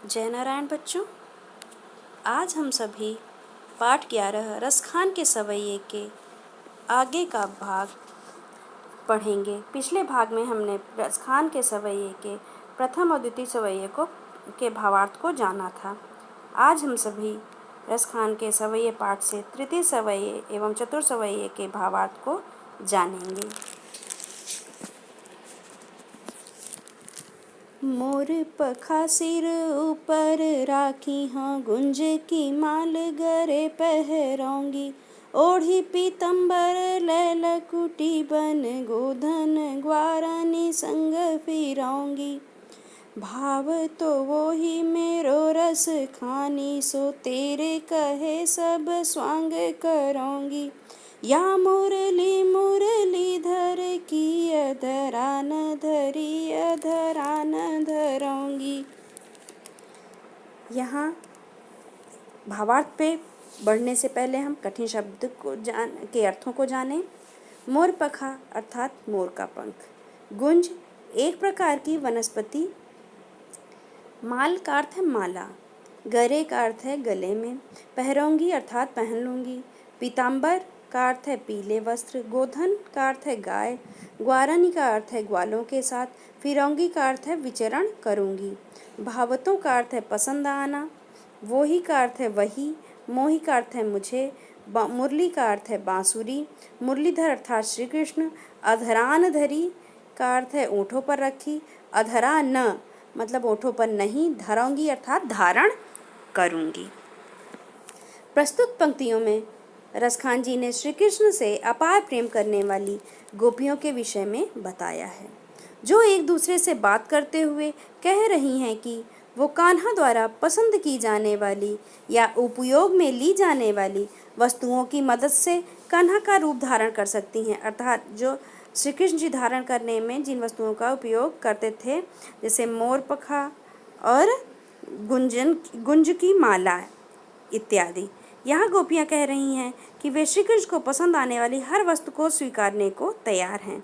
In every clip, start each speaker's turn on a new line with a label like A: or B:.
A: जय नारायण बच्चों, आज हम सभी पाठ 11 रसखान के सवैये के आगे का भाग पढ़ेंगे। पिछले भाग में हमने रसखान के सवैये के प्रथम और द्वितीय सवैये के भावार्थ को जाना था। आज हम सभी रसखान के सवैये पाठ से तृतीय सवैये एवं चतुर्थ सवैये के भावार्थ को जानेंगे। मोर पखा सिर ऊपर राखी हाँ, गुंज की माल गरे पहराऊंगी। ओढ़ी पीतम्बर लैलकुटी बन, गोधन ग्वारनी संग फिराऊंगी। भाव तो वो ही मेरो रस खानी, सो तेरे कहे सब स्वांग कराऊंगी। या मुरली मुरलीधर की अधरा न धरी, अधरा न धराऊंगी। यहाँ भावार्थ पे बढ़ने से पहले हम कठिन शब्द के अर्थों को जानें। मोर पखा अर्थात मोर का पंख। गुंज एक प्रकार की वनस्पति। माल का अर्थ है माला। गरे का अर्थ है गले में। पहराऊंगी अर्थात पहन लूंगी। पीताम्बर का अर्थ है पीले वस्त्र। गोधन का अर्थ है गाय। ग्वारनी का अर्थ है ग्वालों के साथ। फिरौंगी का अर्थ है विचरण करूंगी। भावतों का अर्थ है पसंद आना। वोही का अर्थ है वही। मोही का अर्थ है मुझे। मुरली का अर्थ है बांसुरी। मुरलीधर अर्थात श्री कृष्ण। अधरान धरी का अर्थ है ओठों पर रखी। अधरा न मतलब ओठों पर नहीं। धराऊंगी अर्थात धारण करूंगी। प्रस्तुत पंक्तियों में रसखान जी ने श्री कृष्ण से अपार प्रेम करने वाली गोपियों के विषय में बताया है, जो एक दूसरे से बात करते हुए कह रही हैं कि वो कान्हा द्वारा पसंद की जाने वाली या उपयोग में ली जाने वाली वस्तुओं की मदद से कान्हा का रूप धारण कर सकती हैं। अर्थात जो श्री कृष्ण जी धारण करने में जिन वस्तुओं का उपयोग करते थे, जैसे मोर पखा और गुंज की माला इत्यादि। यहाँ गोपियाँ कह रही हैं कि वे श्री कृष्ण को पसंद आने वाली हर वस्तु को स्वीकारने को तैयार हैं।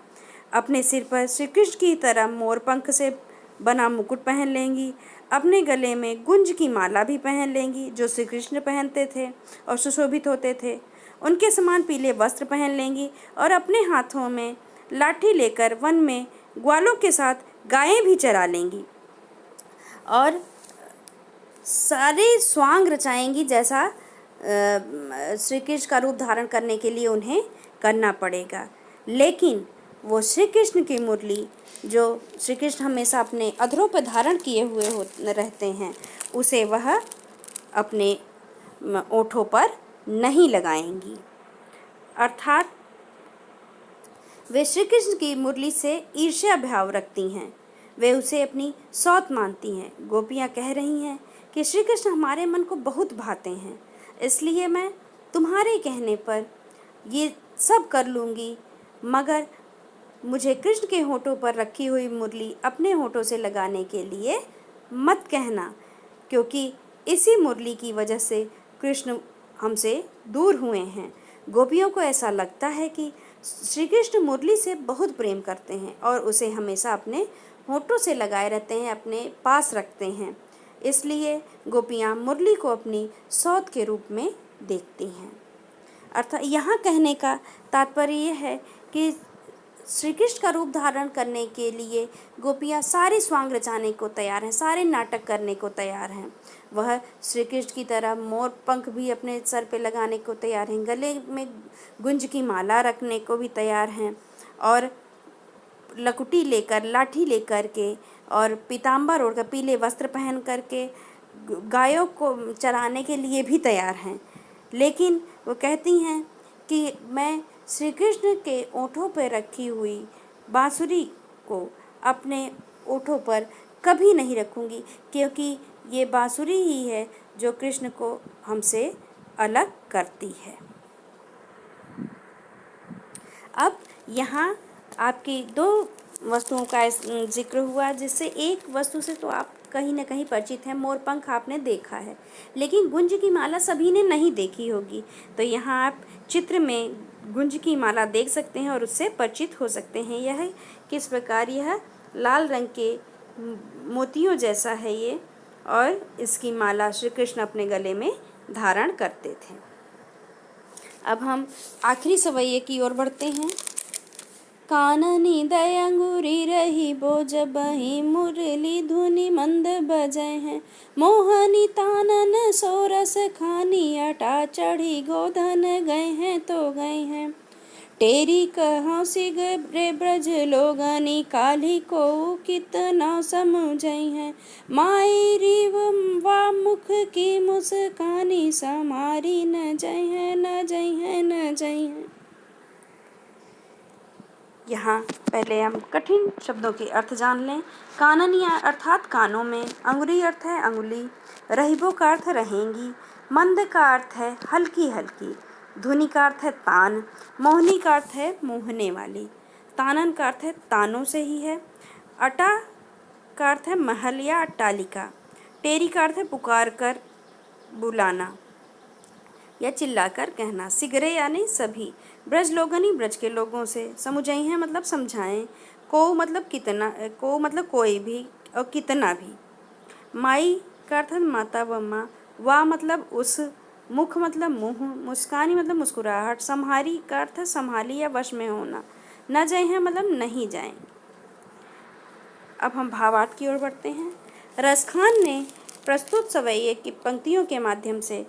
A: अपने सिर पर श्री कृष्ण की तरह मोर पंख से बना मुकुट पहन लेंगी। अपने गले में गुंज की माला भी पहन लेंगी, जो श्री कृष्ण पहनते थे और सुशोभित होते थे। उनके समान पीले वस्त्र पहन लेंगी और अपने हाथों में लाठी लेकर वन में ग्वालों के साथ गायें भी चरा लेंगी और सारे स्वांग रचाएंगी, जैसा श्री कृष्ण का रूप धारण करने के लिए उन्हें करना पड़ेगा। लेकिन वो श्री कृष्ण की मुरली, जो श्री कृष्ण हमेशा अपने अधरों पर धारण किए हुए रहते हैं, उसे वह अपने ओठों पर नहीं लगाएंगी। अर्थात वे श्री कृष्ण की मुरली से ईर्ष्या भाव रखती हैं। वे उसे अपनी सौत मानती हैं। गोपियाँ कह रही हैं कि श्री कृष्ण हमारे मन को बहुत भाते हैं, इसलिए मैं तुम्हारे कहने पर ये सब कर लूँगी, मगर मुझे कृष्ण के होठों पर रखी हुई मुरली अपने होठों से लगाने के लिए मत कहना, क्योंकि इसी मुरली की वजह से कृष्ण हमसे दूर हुए हैं। गोपियों को ऐसा लगता है कि श्री कृष्ण मुरली से बहुत प्रेम करते हैं और उसे हमेशा अपने होठों से लगाए रहते हैं, अपने पास रखते हैं। इसलिए गोपियाँ मुरली को अपनी सौत के रूप में देखती हैं। अर्थात यहाँ कहने का तात्पर्य यह है कि श्री कृष्ण का रूप धारण करने के लिए गोपियाँ सारे स्वांग रचाने को तैयार हैं, सारे नाटक करने को तैयार हैं। वह श्री कृष्ण की तरह मोर पंख भी अपने सर पे लगाने को तैयार हैं, गले में गुंज की माला रखने को भी तैयार हैं और लकुटी लेकर, लाठी लेकर के और पीताम्बर ओढ़कर, पीले वस्त्र पहन करके गायों को चराने के लिए भी तैयार हैं। लेकिन वो कहती हैं कि मैं श्री कृष्ण के ओठों पर रखी हुई बांसुरी को अपने ओठों पर कभी नहीं रखूंगी, क्योंकि ये बांसुरी ही है जो कृष्ण को हमसे अलग करती है। अब यहाँ आपकी दो वस्तुओं का जिक्र हुआ, जिससे एक वस्तु से तो आप कहीं ना कहीं परिचित हैं, मोर पंख आपने देखा है, लेकिन गुंज की माला सभी ने नहीं देखी होगी। तो यहाँ आप चित्र में गुंज की माला देख सकते हैं और उससे परिचित हो सकते हैं। यह किस प्रकार, यह लाल रंग के मोतियों जैसा है ये, और इसकी माला श्री कृष्ण अपने गले में धारण करते थे। अब हम आखिरी सवैये की ओर बढ़ते हैं। काननी दय अंगूरी रही बोझ बही मुरली धुनि मंद बजै हैं। मोहनी तानन सोरस खानी अटा चढ़ी गोधन गए हैं तो गए हैं। टेरी कहाँ सिग रे ब्रज लोगनी काली को कितना समझई हैं। मायरी वा मुख की मुस्कानी समारी न जय है न जय है न जय है। यहाँ पहले हम कठिन शब्दों के अर्थ जान लें। काननिया अर्थात कानों में, अंगुरी अर्थ है अंगुली, रहीबो का अर्थ रहेंगी, मंद का अर्थ है हल्की हल्की, धुनि का अर्थ है तान, मोहनी का अर्थ है मोहने वाली, तानन का अर्थ है तानों से ही है, अटा का अर्थ है महल या अट्टालिका, टेरी का अर्थ है पुकार कर बुलाना या चिल्लाकर कहना, सिगरे यानी सभी, ब्रज लोगनी ब्रज के लोगों से, समुझई हैं मतलब समझाएं, को मतलब कितना, को मतलब कोई भी और कितना भी, माई का अर्थ है माता व माँ, वाह मतलब उस, मुख मतलब मुँह, मुस्कानी मतलब मुस्कुराहट, संहारी का अर्थ है संभाली या वश में होना, न जाए हैं मतलब नहीं जाएं। अब हम भावार्थ की ओर बढ़ते हैं। रसखान ने प्रस्तुत सवैये की पंक्तियों के माध्यम से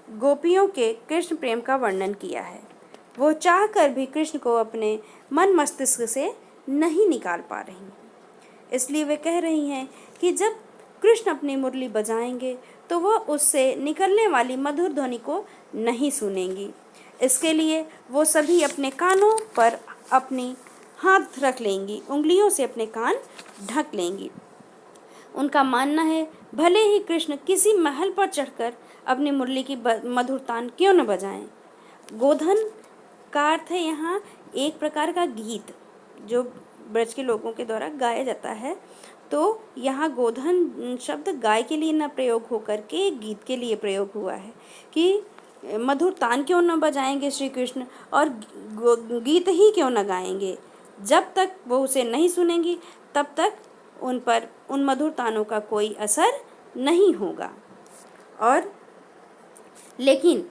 A: गोपियों के कृष्ण प्रेम का वर्णन किया है। वो चाह कर भी कृष्ण को अपने मन मस्तिष्क से नहीं निकाल पा रही हैं, इसलिए वे कह रही हैं कि जब कृष्ण अपनी मुरली बजाएंगे तो वह उससे निकलने वाली मधुर ध्वनि को नहीं सुनेंगी। इसके लिए वो सभी अपने कानों पर अपनी हाथ रख लेंगी, उंगलियों से अपने कान ढक लेंगी। उनका मानना है भले ही कृष्ण किसी महल पर चढ़कर अपनी मुरली की मधुर तान क्यों न बजाएं। गोधन का अर्थ है यहाँ एक प्रकार का गीत जो ब्रज के लोगों के द्वारा गाया जाता है। तो यहाँ गोधन शब्द गाय के लिए न प्रयोग होकर के गीत के लिए प्रयोग हुआ है कि मधुर तान क्यों न बजाएंगे श्री कृष्ण और गीत ही क्यों न गाएंगे। जब तक वो उसे नहीं सुनेंगी तब तक उन पर उन मधुर तानों का कोई असर नहीं होगा। और लेकिन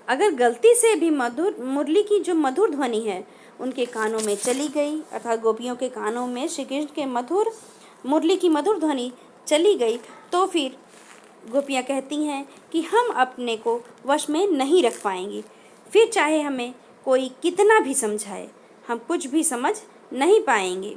A: अगर गलती से भी मुरली की जो मधुर ध्वनि है उनके कानों में चली गई, अर्थात गोपियों के कानों में श्री कृष्ण के मुरली की मधुर ध्वनि चली गई, तो फिर गोपियाँ कहती हैं कि हम अपने को वश में नहीं रख पाएंगी। फिर चाहे हमें कोई कितना भी समझाए हम कुछ भी समझ नहीं पाएंगे।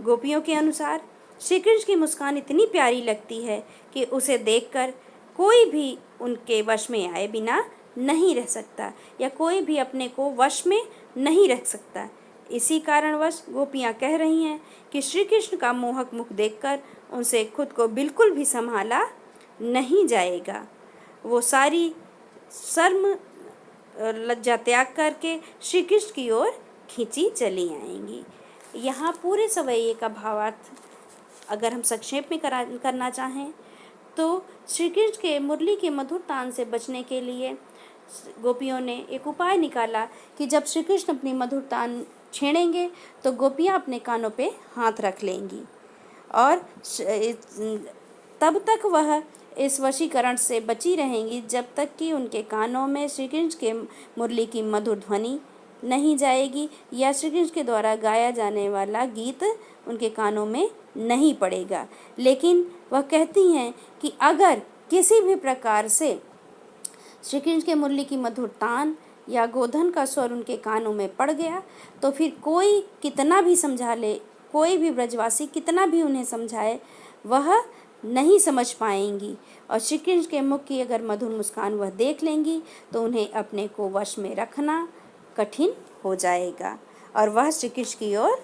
A: गोपियों के अनुसार श्री कृष्ण की मुस्कान इतनी प्यारी लगती है कि उसे देखकर कोई भी उनके वश में आए बिना नहीं रह सकता या कोई भी अपने को वश में नहीं रख सकता। इसी कारणवश गोपियाँ कह रही हैं कि श्री कृष्ण का मोहक मुख देखकर उनसे खुद को बिल्कुल भी संभाला नहीं जाएगा। वो सारी शर्म लज्जा त्याग करके श्री कृष्ण की ओर खींची चली आएंगी। यहाँ पूरे सवैये का भावार्थ अगर हम संक्षेप में करना चाहें तो श्री कृष्ण के मुरली के मधुर तान से बचने के लिए गोपियों ने एक उपाय निकाला कि जब श्री कृष्ण अपनी मधुर तान छेड़ेंगे तो गोपियाँ अपने कानों पे हाथ रख लेंगी और तब तक वह इस वशीकरण से बची रहेंगी जब तक कि उनके कानों में श्री कृष्ण के मुरली की मधुर ध्वनि नहीं जाएगी या श्री कृष्ण के द्वारा गाया जाने वाला गीत उनके कानों में नहीं पड़ेगा। लेकिन वह कहती हैं कि अगर किसी भी प्रकार से श्री कृष्ण के मुरली की मधुर तान या गोधन का स्वर उनके कानों में पड़ गया तो फिर कोई कितना भी समझा ले, कोई भी ब्रजवासी कितना भी उन्हें समझाए, वह नहीं समझ पाएंगी। और श्री कृष्ण के मुख की अगर मधुर मुस्कान वह देख लेंगी तो उन्हें अपने को वश में रखना कठिन हो जाएगा और वह श्री कृष्ण की ओर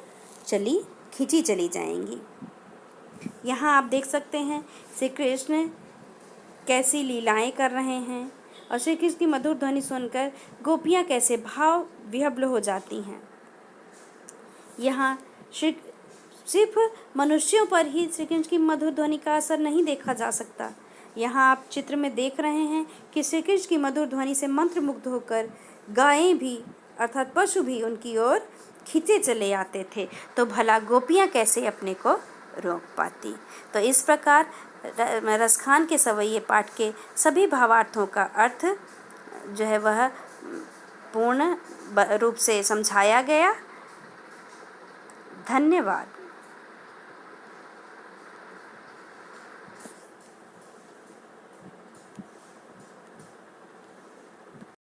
A: खींची चली जाएंगी। यहाँ आप देख सकते हैं श्री कृष्ण कैसी लीलाएं कर रहे हैं और श्री कृष्ण की मधुर ध्वनि सुनकर गोपियाँ कैसे भाव विह्वल हो जाती हैं। यहाँ सिर्फ मनुष्यों पर ही श्री कृष्ण की मधुर ध्वनि का असर नहीं देखा जा सकता। यहाँ आप चित्र में देख रहे हैं कि श्री कृष्ण की मधुर ध्वनि से मंत्रमुग्ध होकर गायें भी अर्थात पशु भी उनकी ओर खींचे चले आते थे। तो भला गोपियाँ कैसे अपने को रोक पाती। तो इस प्रकार रसखान के सवैये पाठ के सभी भावार्थों का अर्थ जो है वह पूर्ण रूप से समझाया गया। धन्यवाद।